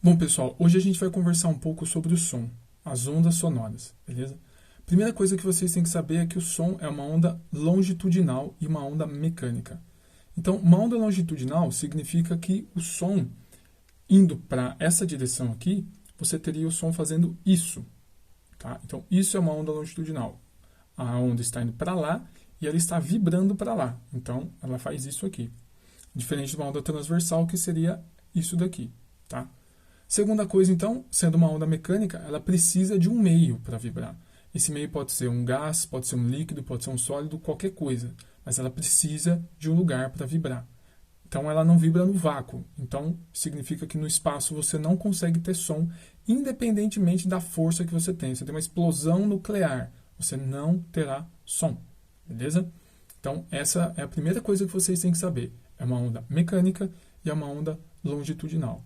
Bom, pessoal, hoje a gente vai conversar um pouco sobre o som, as ondas sonoras, beleza? Primeira coisa que vocês têm que saber é que o som é uma onda longitudinal e uma onda mecânica. Então, uma onda longitudinal significa que o som indo para essa direção aqui, você teria o som fazendo isso, tá? Então, isso é uma onda longitudinal. A onda está indo para lá e ela está vibrando para lá. Então, ela faz isso aqui. Diferente de uma onda transversal, que seria isso daqui, tá? Segunda coisa, então, sendo uma onda mecânica, ela precisa de um meio para vibrar. Esse meio pode ser um gás, pode ser um líquido, pode ser um sólido, qualquer coisa. Mas ela precisa de um lugar para vibrar. Então, ela não vibra no vácuo. Então, significa que no espaço você não consegue ter som, independentemente da força que você tem. Você tem uma explosão nuclear, você não terá som. Beleza? Então, essa é a primeira coisa que vocês têm que saber. É uma onda mecânica e é uma onda longitudinal.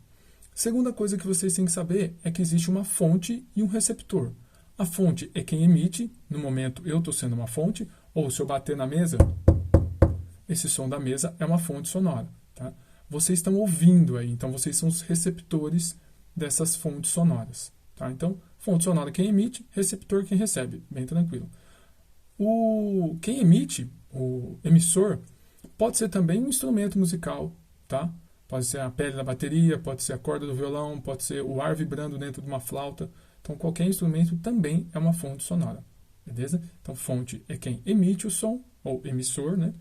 Segunda coisa que vocês têm que saber é que existe uma fonte e um receptor. A fonte é quem emite, no momento eu estou sendo uma fonte, ou se eu bater na mesa, esse som da mesa é uma fonte sonora. Tá? Vocês estão ouvindo aí, então vocês são os receptores dessas fontes sonoras. Tá? Então, fonte sonora quem emite, receptor quem recebe, bem tranquilo. Quem emite, o emissor, pode ser também um instrumento musical, tá? Pode ser a pele da bateria, pode ser a corda do violão, pode ser o ar vibrando dentro de uma flauta. Então, qualquer instrumento também é uma fonte sonora, beleza? Então, fonte é quem emite o som, ou emissor, né?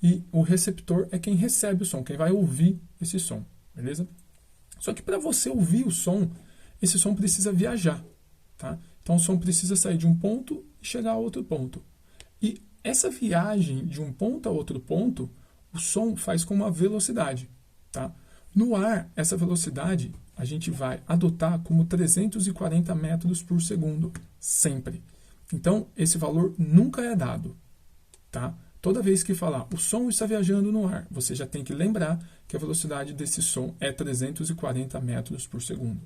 E o receptor é quem recebe o som, quem vai ouvir esse som, beleza? Só que para você ouvir o som, esse som precisa viajar, tá? Então, o som precisa sair de um ponto e chegar a outro ponto. E essa viagem de um ponto a outro ponto, o som faz com uma velocidade. Tá? No ar, essa velocidade a gente vai adotar como 340 metros por segundo, sempre. Então, esse valor nunca é dado. Tá? Toda vez que falar o som está viajando no ar, você já tem que lembrar que a velocidade desse som é 340 metros por segundo.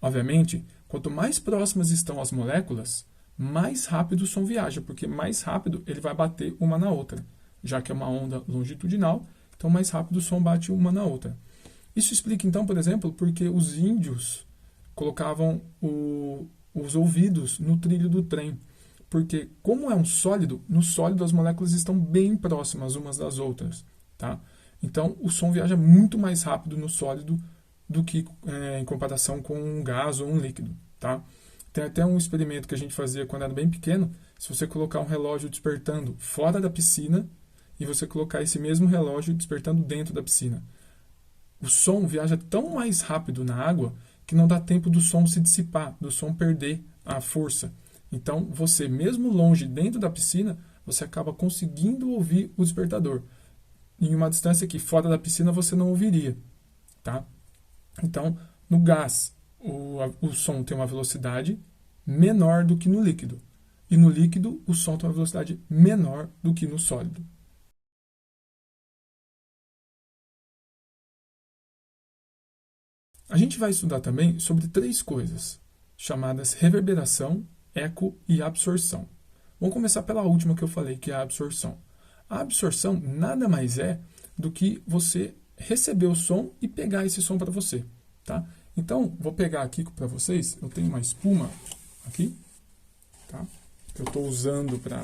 Obviamente, quanto mais próximas estão as moléculas, mais rápido o som viaja, porque mais rápido ele vai bater uma na outra. Já que é uma onda longitudinal, então mais rápido o som bate uma na outra. Isso explica então, por exemplo, porque os índios colocavam os ouvidos no trilho do trem. Porque como é um sólido, no sólido as moléculas estão bem próximas umas das outras. Tá? Então o som viaja muito mais rápido no sólido do que em comparação com um gás ou um líquido. Tá? Tem até um experimento que a gente fazia quando era bem pequeno. Se você colocar um relógio despertando fora da piscina e você colocar esse mesmo relógio despertando dentro da piscina, o som viaja tão mais rápido na água que não dá tempo do som se dissipar, do som perder a força. Então, você, mesmo longe dentro da piscina, você acaba conseguindo ouvir o despertador. Em uma distância que fora da piscina você não ouviria. Tá? Então, no gás, o som tem uma velocidade menor do que no líquido. E no líquido, o som tem uma velocidade menor do que no sólido. A gente vai estudar também sobre três coisas, chamadas reverberação, eco e absorção. Vamos começar pela última que eu falei, que é a absorção. A absorção nada mais é do que você receber o som e pegar esse som para você. Tá? Então, vou pegar aqui para vocês, eu tenho uma espuma aqui, tá? Que eu estou usando para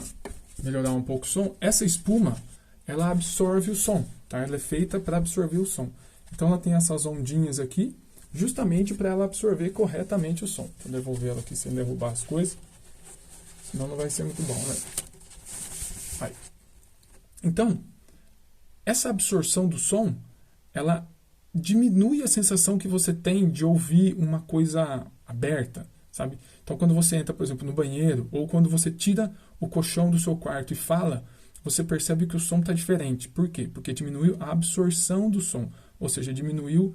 melhorar um pouco o som. Essa espuma, ela absorve o som, tá? Ela é feita para absorver o som. Então, ela tem essas ondinhas aqui, justamente para ela absorver corretamente o som. Vou devolver ela aqui sem derrubar as coisas, senão não vai ser muito bom, né? Aí. Então, essa absorção do som, ela diminui a sensação que você tem de ouvir uma coisa aberta, sabe? Então, quando você entra, por exemplo, no banheiro, ou quando você tira o colchão do seu quarto e fala, você percebe que o som está diferente. Por quê? Porque diminuiu a absorção do som, ou seja, diminuiu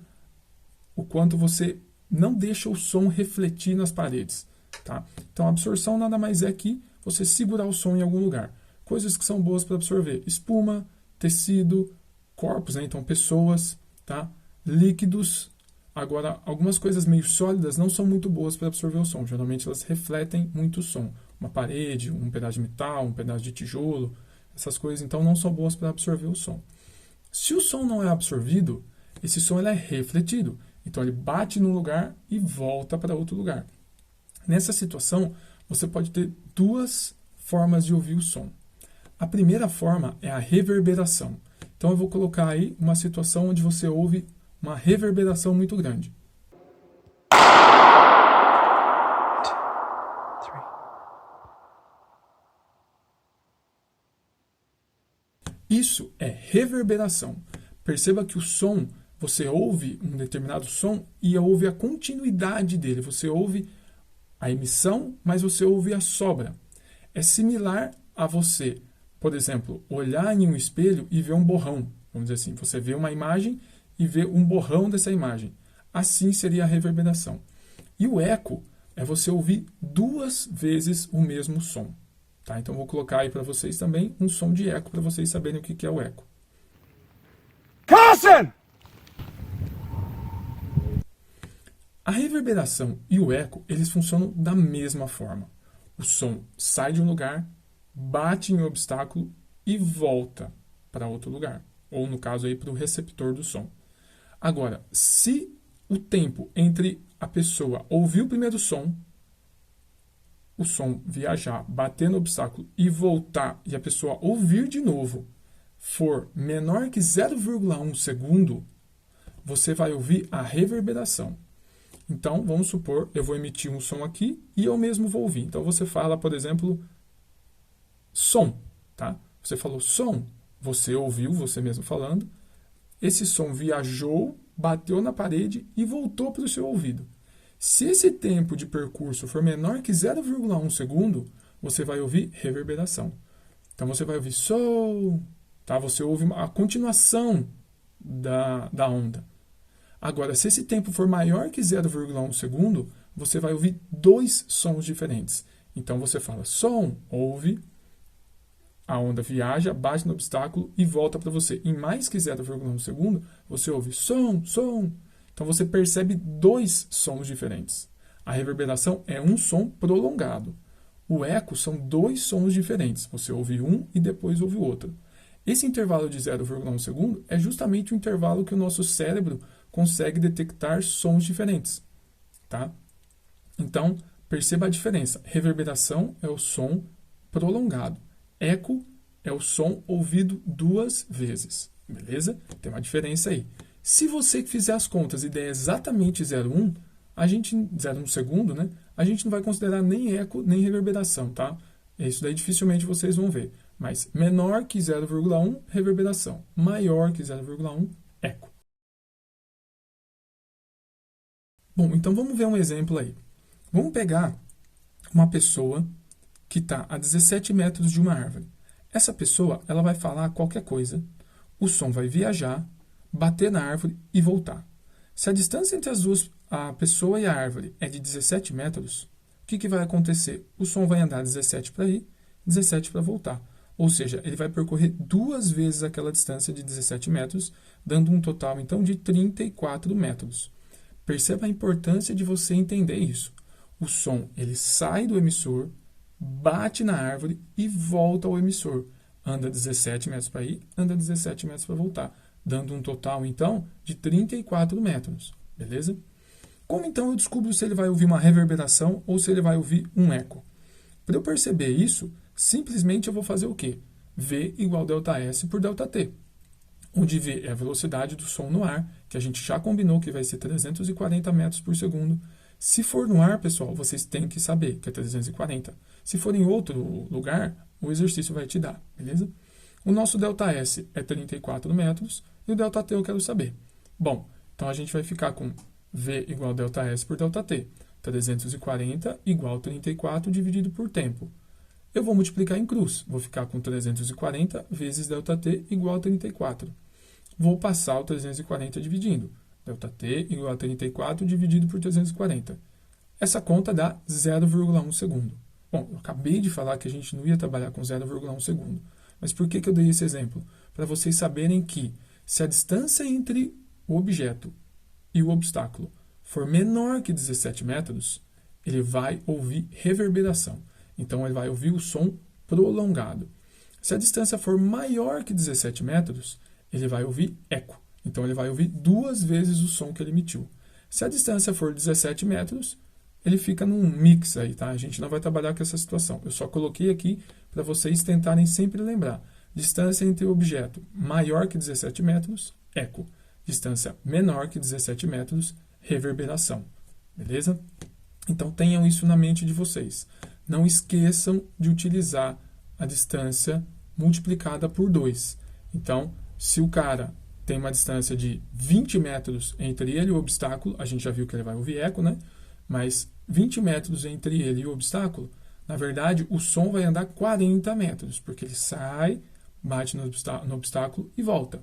o quanto você não deixa o som refletir nas paredes. Tá? Então, a absorção nada mais é que você segurar o som em algum lugar. Coisas que são boas para absorver: espuma, tecido, corpos, né? Então pessoas, tá? Líquidos. Agora, algumas coisas meio sólidas não são muito boas para absorver o som. Geralmente elas refletem muito o som. Uma parede, um pedaço de metal, um pedaço de tijolo, essas coisas então não são boas para absorver o som. Se o som não é absorvido, esse som ele é refletido. Então ele bate num lugar e volta para outro lugar. Nessa situação, você pode ter duas formas de ouvir o som. A primeira forma é a reverberação. Então eu vou colocar aí uma situação onde você ouve uma reverberação muito grande. Isso é reverberação. Perceba que o som, você ouve um determinado som e ouve a continuidade dele. Você ouve a emissão, mas você ouve a sobra. É similar a você, por exemplo, olhar em um espelho e ver um borrão. Vamos dizer assim, você vê uma imagem e vê um borrão dessa imagem. Assim seria a reverberação. E o eco é você ouvir duas vezes o mesmo som. Tá? Então, vou colocar aí para vocês também um som de eco, para vocês saberem o que é o eco. Carson! A reverberação e o eco, eles funcionam da mesma forma. O som sai de um lugar, bate em um obstáculo e volta para outro lugar. Ou, no caso, aí para o receptor do som. Agora, se o tempo entre a pessoa ouvir o primeiro som, o som viajar, bater no obstáculo e voltar, e a pessoa ouvir de novo, for menor que 0,1 segundo, você vai ouvir a reverberação. Então, vamos supor, eu vou emitir um som aqui e eu mesmo vou ouvir. Então, você fala, por exemplo, som, tá? Você falou som, você ouviu você mesmo falando, esse som viajou, bateu na parede e voltou para o seu ouvido. Se esse tempo de percurso for menor que 0,1 segundo, você vai ouvir reverberação. Então, você vai ouvir som, tá? Você ouve a continuação da onda. Agora, se esse tempo for maior que 0,1 segundo, você vai ouvir dois sons diferentes. Então, você fala som, ouve, a onda viaja, bate no obstáculo e volta para você. Em mais que 0,1 segundo, você ouve som, som. Então, você percebe dois sons diferentes. A reverberação é um som prolongado. O eco são dois sons diferentes. Você ouve um e depois ouve o outro. Esse intervalo de 0,1 segundo é justamente o intervalo que o nosso cérebro consegue detectar sons diferentes. Tá? Então, perceba a diferença. Reverberação é o som prolongado. Eco é o som ouvido duas vezes. Beleza? Tem uma diferença aí. Se você fizer as contas e der exatamente 0,1 segundo, né? A gente não vai considerar nem eco nem reverberação, tá? Isso daí dificilmente vocês vão ver. Mas menor que 0,1, reverberação. Maior que 0,1, eco. Bom, então vamos ver um exemplo aí. Vamos pegar uma pessoa que está a 17 metros de uma árvore. Essa pessoa, ela vai falar qualquer coisa, o som vai viajar, bater na árvore e voltar. Se a distância entre as duas, a pessoa e a árvore, é de 17 metros, o que vai acontecer? O som vai andar 17 para ir, 17 para voltar. Ou seja, ele vai percorrer duas vezes aquela distância de 17 metros, dando um total, então, de 34 metros. Perceba a importância de você entender isso. O som, ele sai do emissor, bate na árvore e volta ao emissor. Anda 17 metros para ir, anda 17 metros para voltar, dando um total, então, de 34 metros. Beleza? Como, então, eu descubro se ele vai ouvir uma reverberação ou se ele vai ouvir um eco? Para eu perceber isso, simplesmente eu vou fazer o quê? V igual ΔS por ΔT. Onde V é a velocidade do som no ar, que a gente já combinou que vai ser 340 metros por segundo. Se for no ar, pessoal, vocês têm que saber que é 340. Se for em outro lugar, o exercício vai te dar, beleza? O nosso ΔS é 34 metros e o ΔT eu quero saber. Bom, então a gente vai ficar com V igual ΔS por ΔT. 340 igual 34 dividido por tempo. Eu vou multiplicar em cruz. Vou ficar com 340 vezes ΔT igual a 34. Vou passar o 340 dividindo. ΔT igual a 34 dividido por 340. Essa conta dá 0,1 segundo. Bom, eu acabei de falar que a gente não ia trabalhar com 0,1 segundo. Mas por que eu dei esse exemplo? Para vocês saberem que se a distância entre o objeto e o obstáculo for menor que 17 metros, ele vai ouvir reverberação. Então, ele vai ouvir o som prolongado. Se a distância for maior que 17 metros, ele vai ouvir eco. Então, ele vai ouvir duas vezes o som que ele emitiu. Se a distância for 17 metros, ele fica num mix aí, tá? A gente não vai trabalhar com essa situação. Eu só coloquei aqui para vocês tentarem sempre lembrar. Distância entre o objeto maior que 17 metros, eco. Distância menor que 17 metros, reverberação. Beleza? Então tenham isso na mente de vocês. Não esqueçam de utilizar a distância multiplicada por 2. Então, se o cara tem uma distância de 20 metros entre ele e o obstáculo, a gente já viu que ele vai ouvir eco, né? Mas 20 metros entre ele e o obstáculo, na verdade, o som vai andar 40 metros, porque ele sai, bate no obstáculo e volta,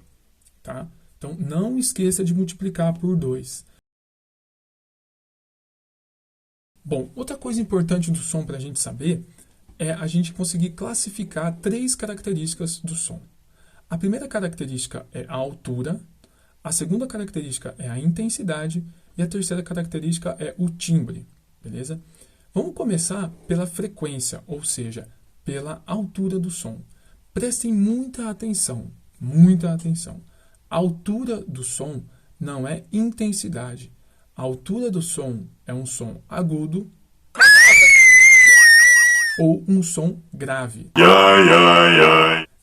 tá? Então, não esqueça de multiplicar por 2. Bom, outra coisa importante do som para a gente saber é a gente conseguir classificar 3 características do som. A primeira característica é a altura, a segunda característica é a intensidade e a terceira característica é o timbre, beleza? Vamos começar pela frequência, ou seja, pela altura do som. Prestem muita atenção, muita atenção. A altura do som não é intensidade. A altura do som é um som agudo ou um som grave.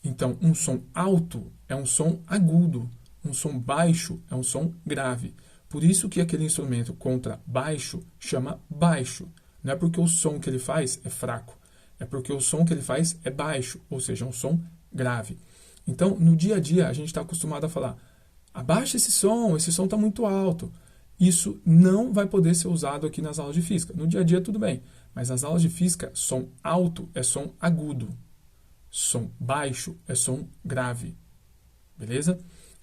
Então, um som alto é um som agudo, um som baixo é um som grave. Por isso que aquele instrumento contra baixo chama baixo. Não é porque o som que ele faz é fraco, é porque o som que ele faz é baixo, ou seja, um som grave. Então, no dia a dia, a gente está acostumado a falar, abaixa esse som está muito alto. Isso não vai poder ser usado aqui nas aulas de física. No dia a dia, tudo bem, mas nas aulas de física, som alto é som agudo. Som baixo é som grave. Beleza?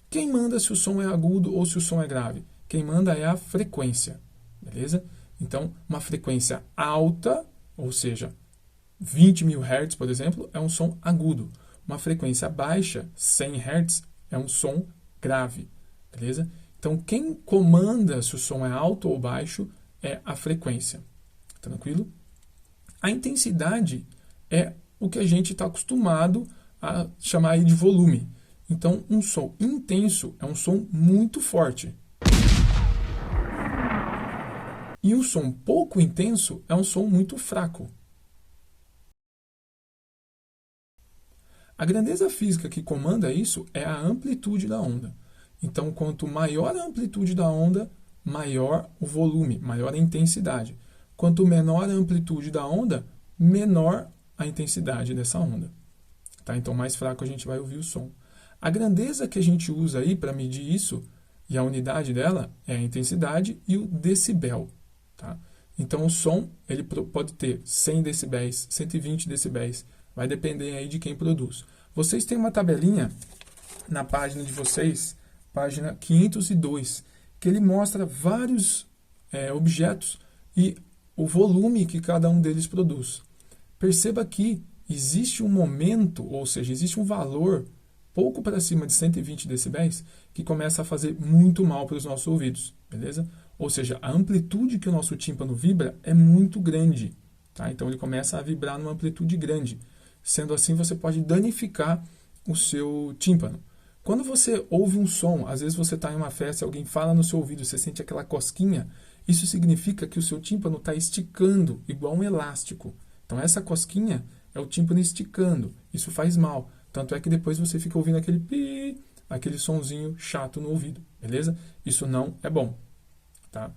Quem manda se o som é agudo ou se o som é grave? Quem manda é a frequência. Beleza? Então, uma frequência alta, ou seja, 20.000 Hz, por exemplo, é um som agudo. Uma frequência baixa, 100 Hz, é um som grave. Beleza? Então, quem comanda se o som é alto ou baixo é a frequência. Tranquilo? A intensidade é o que a gente está acostumado a chamar aí de volume. Então, um som intenso é um som muito forte. E um som pouco intenso é um som muito fraco. A grandeza física que comanda isso é a amplitude da onda. Então, quanto maior a amplitude da onda, maior o volume, maior a intensidade. Quanto menor a amplitude da onda, menor a intensidade dessa onda. Tá? Então, mais fraco a gente vai ouvir o som. A grandeza que a gente usa aí para medir isso, e a unidade dela, é a intensidade e o decibel. Tá? Então, o som ele pode ter 100 decibéis, 120 decibéis, vai depender aí de quem produz. Vocês têm uma tabelinha na página de vocês, página 502, que ele mostra vários objetos e o volume que cada um deles produz. Perceba que existe um momento, ou seja, existe um valor pouco para cima de 120 decibéis que começa a fazer muito mal para os nossos ouvidos, beleza? Ou seja, a amplitude que o nosso tímpano vibra é muito grande, tá? Então ele começa a vibrar numa amplitude grande. Sendo assim, você pode danificar o seu tímpano. Quando você ouve um som, às vezes você está em uma festa, alguém fala no seu ouvido, você sente aquela cosquinha, isso significa que o seu tímpano está esticando, igual um elástico. Então essa cosquinha é o tímpano esticando, isso faz mal. Tanto é que depois você fica ouvindo aquele pi, aquele sonzinho chato no ouvido, beleza? Isso não é bom, tá?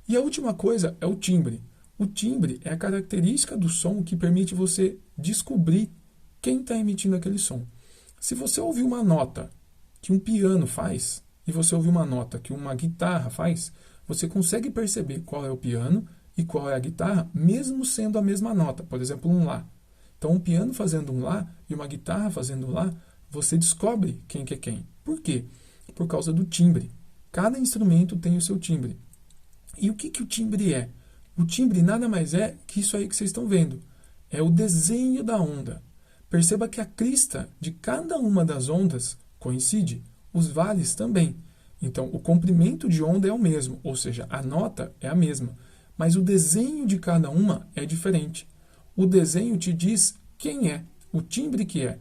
E a última coisa é o timbre. O timbre é a característica do som que permite você descobrir quem está emitindo aquele som. Se você ouvir uma nota que um piano faz e você ouvir uma nota que uma guitarra faz, você consegue perceber qual é o piano e qual é a guitarra, mesmo sendo a mesma nota, por exemplo, um Lá. Então, um piano fazendo um Lá e uma guitarra fazendo um Lá, você descobre quem que é quem. Por quê? Por causa do timbre. Cada instrumento tem o seu timbre. E o que que o timbre é? O timbre nada mais é que isso aí que vocês estão vendo. É o desenho da onda. Perceba que a crista de cada uma das ondas coincide, os vales também. Então, o comprimento de onda é o mesmo, ou seja, a nota é a mesma, mas o desenho de cada uma é diferente. O desenho te diz quem é, o timbre que é.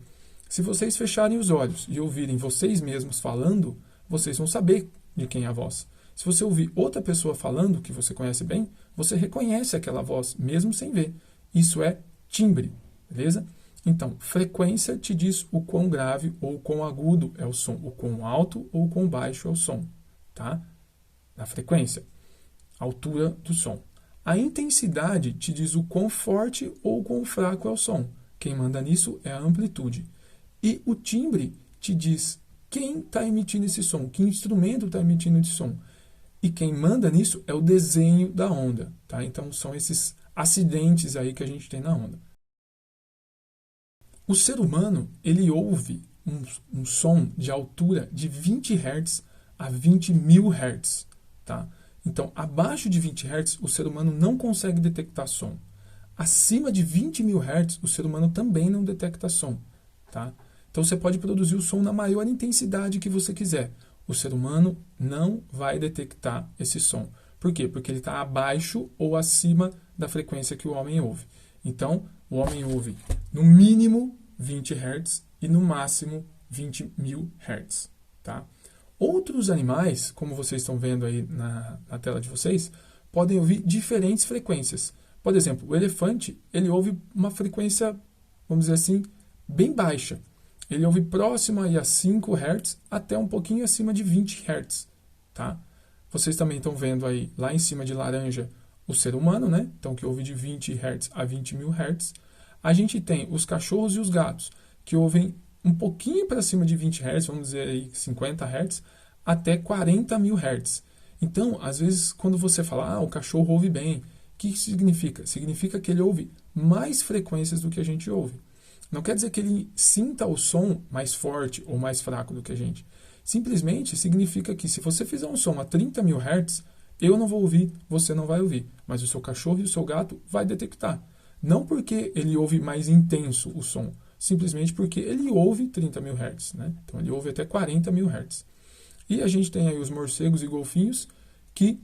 Se vocês fecharem os olhos e ouvirem vocês mesmos falando, vocês vão saber de quem é a voz. Se você ouvir outra pessoa falando que você conhece bem, você reconhece aquela voz, mesmo sem ver. Isso é timbre, beleza? Então, frequência te diz o quão grave ou o quão agudo é o som, o quão alto ou o quão baixo é o som, tá? Na frequência, altura do som. A intensidade te diz o quão forte ou o quão fraco é o som. Quem manda nisso é a amplitude. E o timbre te diz quem está emitindo esse som, que instrumento está emitindo esse som. E quem manda nisso é o desenho da onda, tá? Então são esses acidentes aí que a gente tem na onda. O ser humano, ele ouve um som de altura de 20 Hz a 20 mil Hz, tá? Então, abaixo de 20 Hz, o ser humano não consegue detectar som. Acima de 20 mil Hz, o ser humano também não detecta som, tá? Então, você pode produzir o som na maior intensidade que você quiser. O ser humano não vai detectar esse som. Por quê? Porque ele está abaixo ou acima da frequência que o homem ouve. Então, o homem ouve no mínimo 20 Hz e no máximo 20 mil Hz, tá? Outros animais, como vocês estão vendo aí na tela de vocês, podem ouvir diferentes frequências. Por exemplo, o elefante, ele ouve uma frequência, vamos dizer assim, bem baixa. Ele ouve próximo aí a 5 Hz até um pouquinho acima de 20 Hz, tá? Vocês também estão vendo aí, lá em cima de laranja, o ser humano, né? Então, que ouve de 20 Hz a 20 mil Hz. A gente tem os cachorros e os gatos, que ouvem um pouquinho para cima de 20 Hz, vamos dizer aí 50 Hz, até 40 mil Hz. Então, às vezes, quando você fala, o cachorro ouve bem, o que isso significa? Significa que ele ouve mais frequências do que a gente ouve. Não quer dizer que ele sinta o som mais forte ou mais fraco do que a gente. Simplesmente significa que se você fizer um som a 30 mil Hz, eu não vou ouvir, você não vai ouvir, mas o seu cachorro e o seu gato vai detectar. Não porque ele ouve mais intenso o som, simplesmente porque ele ouve 30 mil Hz, né? Então ele ouve até 40 mil Hz. E a gente tem aí os morcegos e golfinhos que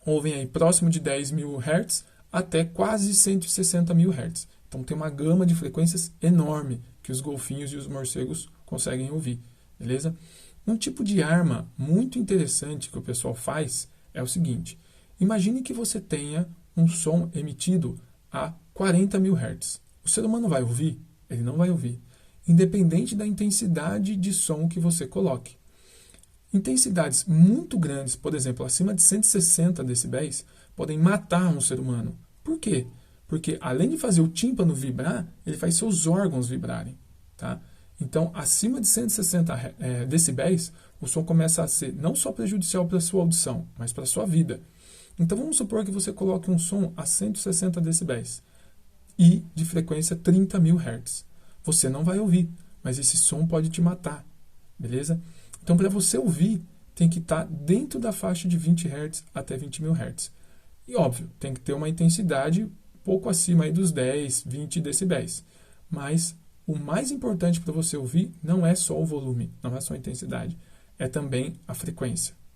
ouvem aí próximo de 10 mil Hz até quase 160 mil Hz. Então tem uma gama de frequências enorme que os golfinhos e os morcegos conseguem ouvir, beleza? Um tipo de arma muito interessante que o pessoal faz é o seguinte: imagine que você tenha um som emitido a 40 mil Hz. O ser humano vai ouvir? Ele não vai ouvir, independente da intensidade de som que você coloque. Intensidades muito grandes, por exemplo, acima de 160 decibéis, podem matar um ser humano. Por quê? Porque além de fazer o tímpano vibrar, ele faz seus órgãos vibrarem, tá? Então, acima de 160 decibéis, o som começa a ser não só prejudicial para a sua audição, mas para a sua vida. Então, vamos supor que você coloque um som a 160 decibéis e de frequência 30 mil Hz. Você não vai ouvir, mas esse som pode te matar, beleza? Então, para você ouvir, tem que estar dentro da faixa de 20 Hz até 20 mil Hz. E, óbvio, tem que ter uma intensidade pouco acima aí dos 10, 20 decibéis. Mas o mais importante para você ouvir não é só o volume, não é só a intensidade, é também a frequência.